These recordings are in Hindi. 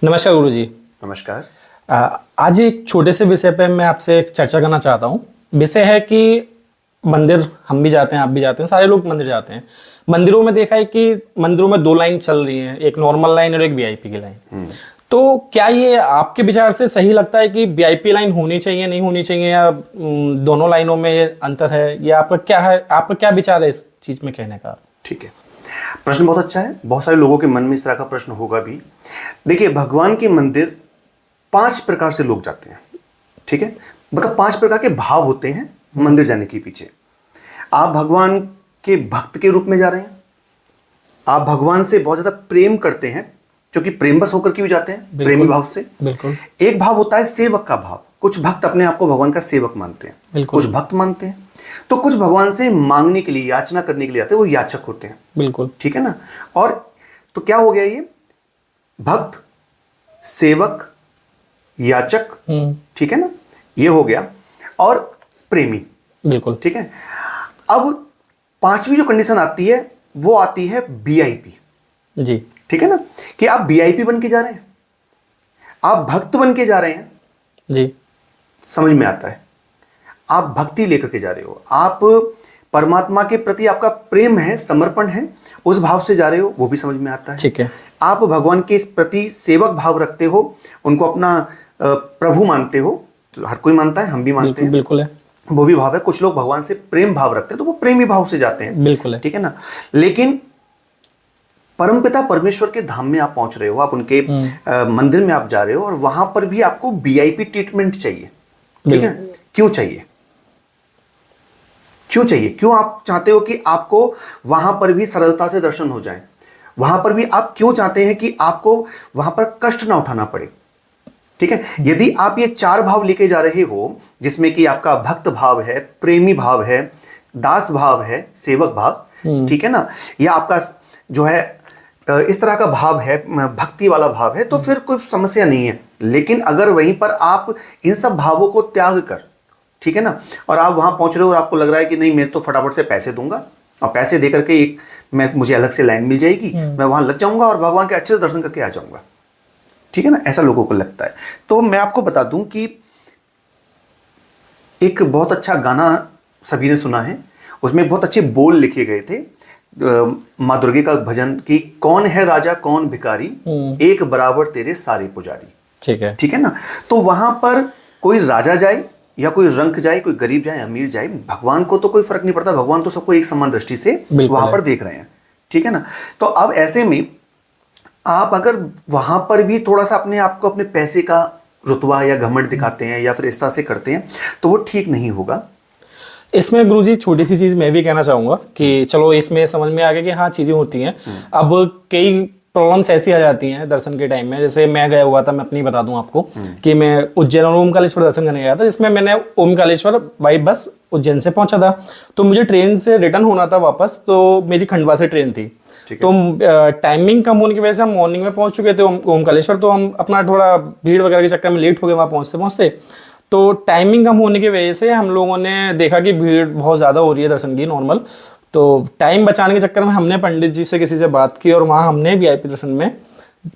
नमस्कार गुरु जी। नमस्कार। आज एक छोटे से विषय पे मैं आपसे एक चर्चा करना चाहता हूँ। विषय है कि मंदिर हम भी जाते हैं, आप भी जाते हैं, सारे लोग मंदिर जाते हैं। मंदिरों में देखा है कि मंदिरों में दो लाइन चल रही हैं, एक नॉर्मल लाइन और एक वीआईपी की लाइन। तो क्या ये आपके विचार से सही लगता है कि वीआईपी लाइन होनी चाहिए, नहीं होनी चाहिए, या दोनों लाइनों में ये अंतर है, या आपका क्या है, आपका क्या विचार है इस चीज में कहने का? ठीक है, प्रश्न बहुत अच्छा है। बहुत सारे लोगों के मन में इस तरह का प्रश्न होगा भी। देखिए, भगवान के मंदिर 5 प्रकार से लोग जाते हैं। ठीक है, मतलब 5 प्रकार के भाव होते हैं मंदिर जाने के पीछे। आप भगवान के भक्त के रूप में जा रहे हैं, आप भगवान से बहुत ज्यादा प्रेम करते हैं, क्योंकि प्रेम बस होकर के भी जाते हैं, प्रेमी भाव से। बिल्कुल। एक भाव होता है सेवक का भाव। कुछ भक्त अपने आप को भगवान का सेवक मानते हैं, कुछ भक्त मानते हैं, तो कुछ भगवान से मांगने के लिए, याचना करने के लिए आते हैं, वो याचक होते हैं। बिल्कुल, ठीक है ना। और तो क्या हो गया, ये भक्त, सेवक, याचक, ठीक है ना, ये हो गया। और प्रेमी। बिल्कुल। ठीक है। अब 5वीं जो कंडीशन आती है वो आती है वीआईपी। जी। ठीक है ना, कि आप वीआईपी बन के जा रहे हैं, आप भक्त बन के जा रहे हैं। जी। समझ में आता है, आप भक्ति लेकर के जा रहे हो, आप परमात्मा के प्रति आपका प्रेम है, समर्पण है, उस भाव से जा रहे हो, वो भी समझ में आता है। ठीक है। आप भगवान के प्रति सेवक भाव रखते हो, उनको अपना प्रभु मानते हो, तो हर कोई मानता है, हम भी मानते हैं। बिल्कुल है, वो भी भाव है। कुछ लोग भगवान से प्रेम भाव रखते हैं, तो वो प्रेमी भाव से जाते हैं। बिल्कुल है। ठीक है ना। लेकिन परमपिता परमेश्वर के धाम में आप पहुंच रहे हो, आप उनके मंदिर में आप जा रहे हो, और वहां पर भी आपको वीआईपी ट्रीटमेंट चाहिए। ठीक है। क्यों चाहिए? क्यों चाहिए? क्यों आप चाहते हो कि आपको वहां पर भी सरलता से दर्शन हो जाए? वहां पर भी आप क्यों चाहते हैं कि आपको वहां पर कष्ट ना उठाना पड़े? ठीक है। यदि आप ये 4 भाव लेके जा रहे हो, जिसमें कि आपका भक्त भाव है, प्रेमी भाव है, दास भाव है, सेवक भाव, ठीक है ना, या आपका जो है इस तरह का भाव है, भक्ति वाला भाव है, तो फिर कोई समस्या नहीं है। लेकिन अगर वहीं पर आप इन सब भावों को त्याग कर, ठीक है ना, और आप वहां पहुंच रहे हो और आपको लग रहा है कि नहीं, मैं तो फटाफट से पैसे दूंगा और पैसे दे करके मुझे अलग से लाइन मिल जाएगी, मैं वहां लग जाऊंगा और भगवान के अच्छे से दर्शन करके आ जाऊंगा। ठीक है ना, ऐसा लोगों को लगता है। तो मैं आपको बता दूं कि एक बहुत अच्छा गाना सभी ने सुना है, उसमें बहुत अच्छे बोल लिखे गए थे। माँ दुर्गे का भजन कि कौन है राजा कौन भिखारी, एक बराबर तेरे सारे पुजारी। ठीक है। ठीक है ना। तो वहां पर कोई राजा जाए या कोई रंक जाए, कोई गरीब जाए, अमीर जाए, भगवान को तो कोई फर्क नहीं पड़ता। भगवान तो सबको एक समान दृष्टि से वहां पर देख रहे हैं। ठीक है ना। तो अब ऐसे में आप अगर वहां पर भी थोड़ा सा अपने आप को, अपने पैसे का रुतबा या घमंड दिखाते हैं या फिर इस तरह से करते हैं, तो वो ठीक नहीं होगा। इसमें गुरुजी छोटी सी चीज मैं भी कहना चाहूंगा कि चलो इसमें समझ में आ गया कि हाँ चीजें होती हैं। अब कई प्रॉब्लम्स ऐसी आ जाती हैं दर्शन के टाइम में। जैसे मैं गया हुआ था, मैं अपनी बता दूं आपको कि मैं उज्जैन और ओमकालेश्वर दर्शन करने गया था, जिसमें मैंने ओमकालेश्वर बाई बस उज्जैन से पहुंचा था। तो मुझे ट्रेन से रिटर्न होना था वापस, तो मेरी खंडवा से ट्रेन थी। तो टाइमिंग कम होने की वजह से हम मॉर्निंग में पहुंच चुके थे ओमकालेश्वर। तो हम अपना थोड़ा भीड़ वगैरह के चक्कर में लेट हो गए वहां पहुंचते पहुंचते। तो टाइमिंग कम होने की वजह से हम लोगों ने देखा कि भीड़ बहुत ज़्यादा हो रही है दर्शन की नॉर्मल। तो टाइम बचाने के चक्कर में हमने पंडित जी से किसी से बात की और वहाँ हमने वीआईपी दर्शन में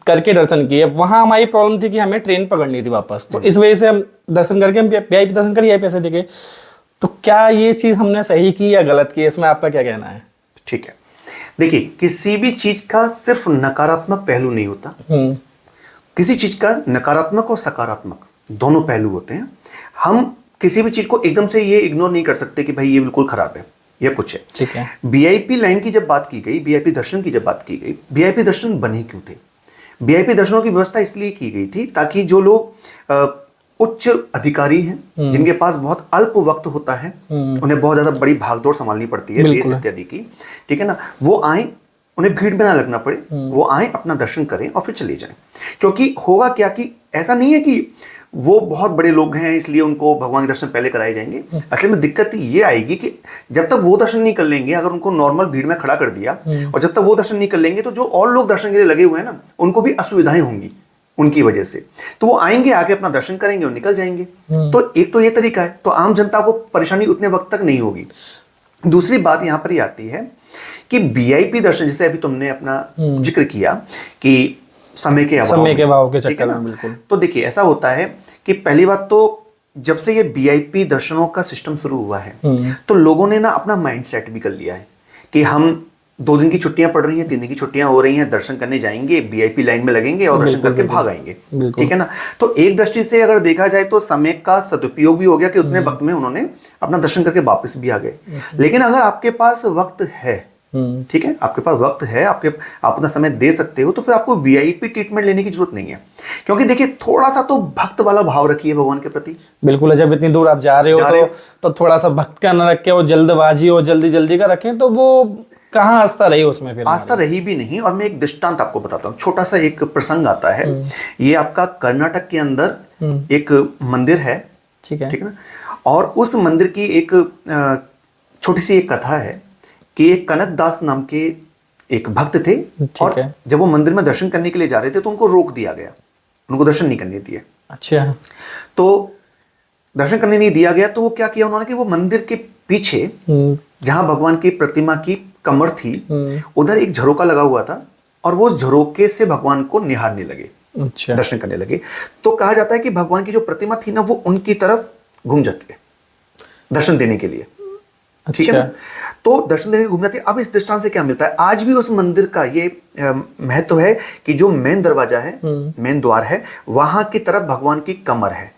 करके दर्शन किए। वहाँ हमारी प्रॉब्लम थी कि हमें ट्रेन पकड़नी थी वापस, तो इस वजह से हम दर्शन करके हम वीआईपी दर्शन कर पैसे देके। तो क्या ये चीज़ हमने सही की या गलत की, इसमें आपका क्या कहना है? ठीक है, देखिए, किसी भी चीज का सिर्फ नकारात्मक पहलू नहीं होता। किसी चीज का नकारात्मक और सकारात्मक दोनों पहलू होते हैं। हम किसी भी चीज को एकदम से ये इग्नोर नहीं कर सकते कि भाई ये बिल्कुल खराब है या कुछ है। ठीक है। वीआईपी लाइन की जब बात की गई, वीआईपी दर्शन की जब बात की गई, वीआईपी दर्शन बने क्यों थे? वीआईपी दर्शनों की व्यवस्था इसलिए की गई थी ताकि जो लोग उच्च अधिकारी हैं, जिनके पास बहुत अल्प वक्त होता है, उन्हें बहुत ज्यादा बड़ी भागदौड़ संभालनी पड़ती है देश इत्यादि की, ठीक है ना, वो आए, उन्हें भीड़ में ना लगना पड़े, वो आए, अपना दर्शन करें और फिर चले जाएं। क्योंकि होगा क्या कि ऐसा नहीं है कि वो बहुत बड़े लोग हैं इसलिए उनको भगवान के दर्शन पहले कराए जाएंगे। असली में दिक्कत ये आएगी कि जब तक वो दर्शन नहीं कर लेंगे, अगर उनको नॉर्मल भीड़ में खड़ा कर दिया और जब तक वो दर्शन नहीं कर लेंगे, तो जो और लोग दर्शन के लिए लगे हुए हैं ना, उनको भी असुविधाएं होंगी उनकी वजह से। तो वो आएंगे, आके अपना दर्शन करेंगे और निकल जाएंगे। तो एक तो ये तरीका है, तो आम जनता को परेशानी उतने वक्त तक नहीं होगी। दूसरी बात यहां पर ही आती है कि वीआईपी दर्शन, जैसे अभी तुमने अपना जिक्र किया कि समय के अभाव के ठीक चक्कर है ना? में, बिल्कुल। तो देखिए ऐसा होता है कि पहली बात तो जब से ये वीआईपी दर्शनों का सिस्टम शुरू हुआ है तो लोगों ने ना अपना माइंड सेट भी कर लिया है कि हम 2 दिन की छुट्टियां पड़ रही हैं, 3 दिन की छुट्टियां हो रही हैं, दर्शन करने जाएंगे, वीआईपी लाइन में लगेंगे और दर्शन करके भाग आएंगे, ठीक है ना। तो एक दृष्टि से अगर देखा जाए तो समय का सदुपयोग भी हो गया कि उतने वक्त में उन्होंने अपना दर्शन करके वापस भी आ गए। लेकिन अगर आपके पास वक्त है, ठीक है, आपके पास वक्त है, आप अपना समय दे सकते हो, तो फिर आपको वीआईपी ट्रीटमेंट लेने की जरूरत नहीं है। क्योंकि देखिए थोड़ा सा तो भक्त वाला भाव रखिए भगवान के प्रति। बिल्कुल है, जब इतनी दूर आप जा रहे हो तो थोड़ा सा भक्त का न रखे और जल्दबाजी और जल्दी जल्दी का रखें, तो वो कहाँ आस्था रही उसमें, फिर आस्था रही भी नहीं। और मैं एक दृष्टांत आपको बताता हूँ, छोटा सा एक प्रसंग आता है। ये आपका कर्नाटक के अंदर एक मंदिर है, ठीक है ना। और उस मंदिर की एक छोटी सी एक कथा है कि एक कनक दास नाम के एक भक्त थे, और जब वो मंदिर में दर्शन करने के लिए जा रहे थे तो उनको रोक दिया गया, उनको दर्शन नहीं करने दिया। अच्छा। तो दर्शन करने नहीं दिया गया तो वो क्या किया उन्होंने कि वो मंदिर के पीछे जहां भगवान की प्रतिमा की कमर थी उधर एक झरोका लगा हुआ था, और वो झरोके से भगवान को निहारने लगे, अच्छा, दर्शन करने लगे। तो कहा जाता है कि भगवान की जो प्रतिमा थी ना वो उनकी तरफ घूम जाती है दर्शन देने के लिए, ठीक है ना। तो दर्शन देने के घूम जाती है। अब इस दृष्टांत से क्या मिलता है, आज भी उस मंदिर का ये महत्व है कि जो मेन दरवाजा है, मेन द्वार है, वहां की तरफ भगवान की कमर है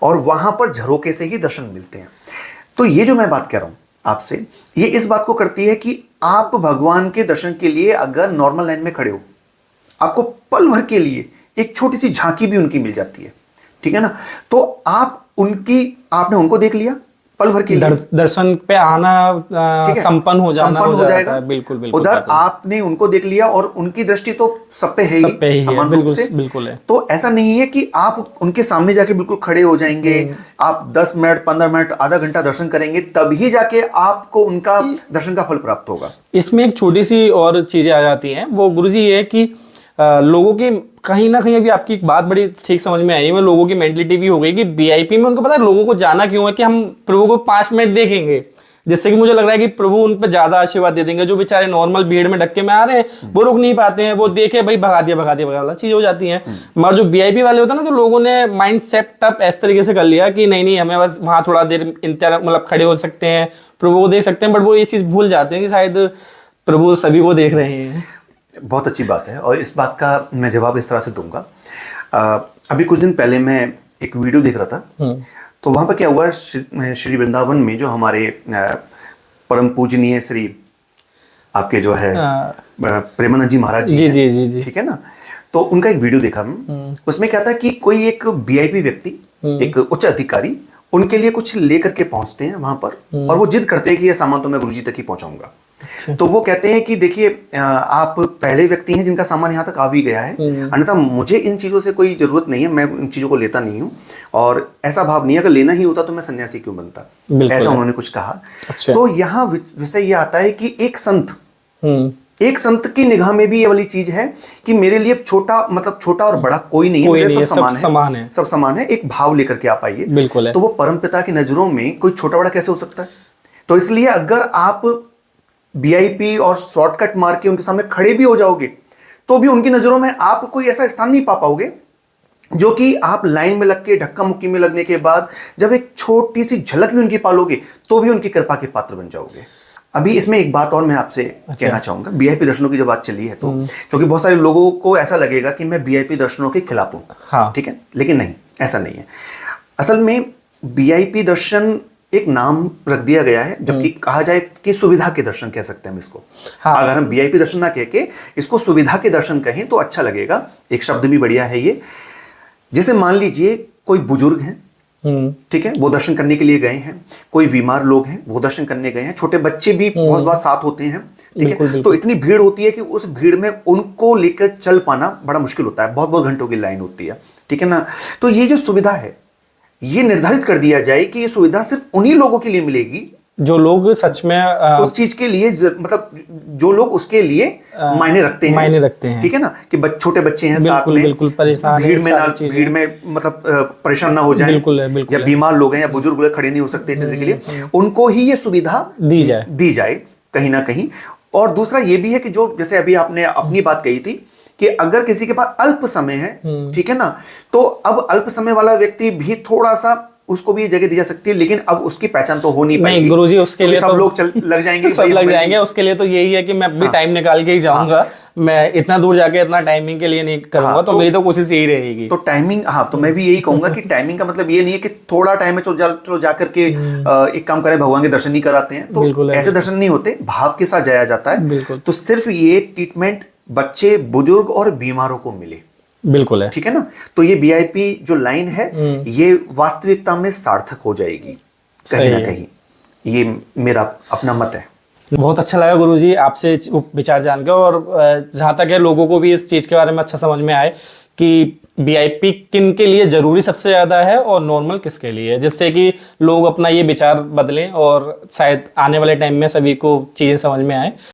और वहां पर झरोके से ही दर्शन मिलते हैं। तो ये जो मैं बात कह रहा हूं आपसे, ये इस बात को करती है कि आप भगवान के दर्शन के लिए अगर नॉर्मल लाइन में खड़े हो, आपको पल भर के लिए एक छोटी सी झांकी भी उनकी मिल जाती है, ठीक है ना। तो आपने उनको देख लिया पल भर के लिए, दर्शन पे आना संपन्न हो जाएगा, बिल्कुल बिल्कुल। उधर आपने उनको देख लिया और उनकी दृष्टि तो सब पे है ही समान रूप से, बिल्कुल है। तो ऐसा नहीं है कि आप उनके सामने जाके बिल्कुल खड़े हो जाएंगे, आप 10 मिनट 15 मिनट आधा घंटा दर्शन करेंगे तभी जाके आपको उनका दर्शन का फल प्राप्त होगा। इसमें एक छोटी सी और चीजें आ जाती हैं, वो गुरुजी ये है कि लोगों की कहीं ना कहीं, अभी आपकी एक बात बड़ी ठीक समझ में आई है, लोगों की मेंटलिटी भी हो गई कि वीआईपी में उनको पता है लोगों को जाना क्यों है कि हम प्रभु को 5 मिनट देखेंगे, जिससे कि मुझे लग रहा है कि प्रभु उन पर ज्यादा आशीर्वाद दे देंगे। जो बेचारे नॉर्मल भीड़ में धक्के में आ रहे हैं वो रुक नहीं पाते हैं, वो देखे भाई भगा दिया वाला चीज हो जाती है। मगर जो वीआईपी वाले होते हैं ना, तो लोगों ने माइंड सेट अप इस तरीके से कर लिया कि नहीं हमें बस वहां थोड़ा देर मतलब खड़े हो सकते हैं, प्रभु को देख सकते हैं, बट वो ये चीज भूल जाते हैं कि शायद प्रभु सभी को देख रहे हैं। बहुत अच्छी बात है, और इस बात का मैं जवाब इस तरह से दूंगा। अभी कुछ दिन पहले मैं एक वीडियो देख रहा था, तो वहां पर क्या हुआ, श्री वृंदावन में जो हमारे परम पूजनीय श्री आपके जो है प्रेमानंद जी महाराज जी, ठीक है ना। तो उनका एक वीडियो देखा मैं, उसमें क्या था कि कोई एक वीआईपी व्यक्ति, एक उच्च अधिकारी उनके लिए कुछ लेकर के पहुंचते हैं वहां पर, और वो जिद करते हैं कि ये सामान तो मैं गुरुजी तक ही पहुंचाऊंगा। तो वो कहते हैं कि देखिए आप पहले व्यक्ति हैं जिनका सामान यहाँ तक आ भी गया है, अन्यथा मुझे इन चीज़ों से कोई ज़रूरत नहीं है, मैं इन चीज़ों को लेता नहीं हूँ, और ऐसा भाव नहीं है, अगर लेना ही होता तो मैं सन्यासी क्यों बनता, ऐसा उन्होंने कुछ कहा। तो यहाँ विषय ये आता है कि एक संत की निगाह में भी ये वाली चीज है कि मेरे लिए छोटा और बड़ा कोई नहीं है, सब समान है, एक भाव लेकर के आप आइए। बिल्कुल है। तो वो परमपिता की नजरों में कोई छोटा बड़ा कैसे हो सकता है। तो इसलिए अगर आप वीआईपी और शॉर्टकट मार के उनके सामने खड़े भी हो जाओगे तो भी उनकी नजरों में आप कोई ऐसा स्थान नहीं पा पाओगे जो कि आप लाइन में लग के धक्का मुक्की में लगने के बाद जब एक छोटी सी झलक भी उनकी पालोगे तो भी उनकी कृपा के पात्र बन जाओगे। अभी इसमें एक बात और मैं आपसे कहना चाहूंगा, वीआईपी दर्शनों की जब बात चली है तो क्योंकि बहुत सारे लोगों को ऐसा लगेगा कि मैं वीआईपी दर्शनों के खिलाफ हूँ, हाँ। ठीक है, लेकिन नहीं, ऐसा नहीं है। असल में वीआईपी दर्शन एक नाम रख दिया गया है, जबकि कहा जाए कि सुविधा के दर्शन कह सकते हैं हम इसको, हाँ। अगर हम वीआईपी दर्शन ना कह के इसको सुविधा के दर्शन कहें तो अच्छा लगेगा, एक शब्द भी बढ़िया है ये। जैसे मान लीजिए कोई बुजुर्ग हैं, ठीक है, वो दर्शन करने के लिए गए हैं, कोई बीमार लोग हैं वो दर्शन करने गए हैं, छोटे बच्चे भी बहुत बार साथ होते हैं, ठीक है। तो इतनी भीड़ होती है कि उस भीड़ में उनको लेकर चल पाना बड़ा मुश्किल होता है, बहुत बहुत घंटों की लाइन होती है, ठीक है ना। तो ये जो सुविधा है ये निर्धारित कर दिया जाए कि ये सुविधा सिर्फ उन्हीं लोगों के लिए मिलेगी जो लोग सच में उस चीज के लिए मतलब जो लोग उसके लिए मायने रखते हैं, ठीक है ना, कि छोटे बच्चे हैं साथ में, बिल्कुल परेशान, भीड़ में मतलब परेशान ना हो जाए, या बीमार लोग हैं या बुजुर्ग लोग खड़े नहीं हो सकते इतने देर के लिए, उनको ही ये सुविधा दी जाए कहीं ना कहीं। और दूसरा ये भी है कि जो जैसे अभी आपने अपनी बात कही थी कि कि अगर किसी के पास अल्प समय है, ठीक है ना, तो अब अल्प समय वाला व्यक्ति भी थोड़ा सा उसको भी ये जगह दी जा सकती है, लेकिन अब उसकी पहचान तो हो नहीं पाएगी। नहीं गुरुजी, उसके लिए सब तो लोग लग जाएंगे, सब लग जाएंगे। उसके लिए तो यही है कि मैं भी टाइम निकाल के ही जाऊंगा। मैं इतना दूर जाके इतना टाइमिंग के लिए नहीं करूंगा। तो मेरी तो कोशिश यही रहेगी। तो टाइमिंग, हाँ, तो मैं भी यही कहूंगा कि टाइमिंग का मतलब ये नहीं है कि थोड़ा टाइम है चलो जा करके एक काम करें, भगवान के दर्शन नहीं कराते हैं, तो ऐसे दर्शन नहीं होते, भाव के साथ जाया जाता है। तो सिर्फ ये ट्रीटमेंट बच्चे, बुजुर्ग और बीमारों को मिले, बिल्कुल है, ठीक है ना। तो ये वीआईपी जो लाइन है ये वास्तविकता में सार्थक हो जाएगी कहीं ना कहीं, ये मेरा अपना मत है। बहुत अच्छा लगा गुरुजी आपसे विचार जान के, और जहाँ तक है लोगों को भी इस चीज़ के बारे में अच्छा समझ में आए कि वीआईपी किन के लिए ज़रूरी सबसे ज़्यादा है और नॉर्मल किसके लिए है, जिससे कि लोग अपना ये विचार बदलें और शायद आने वाले टाइम में सभी को चीज़ें समझ में आए।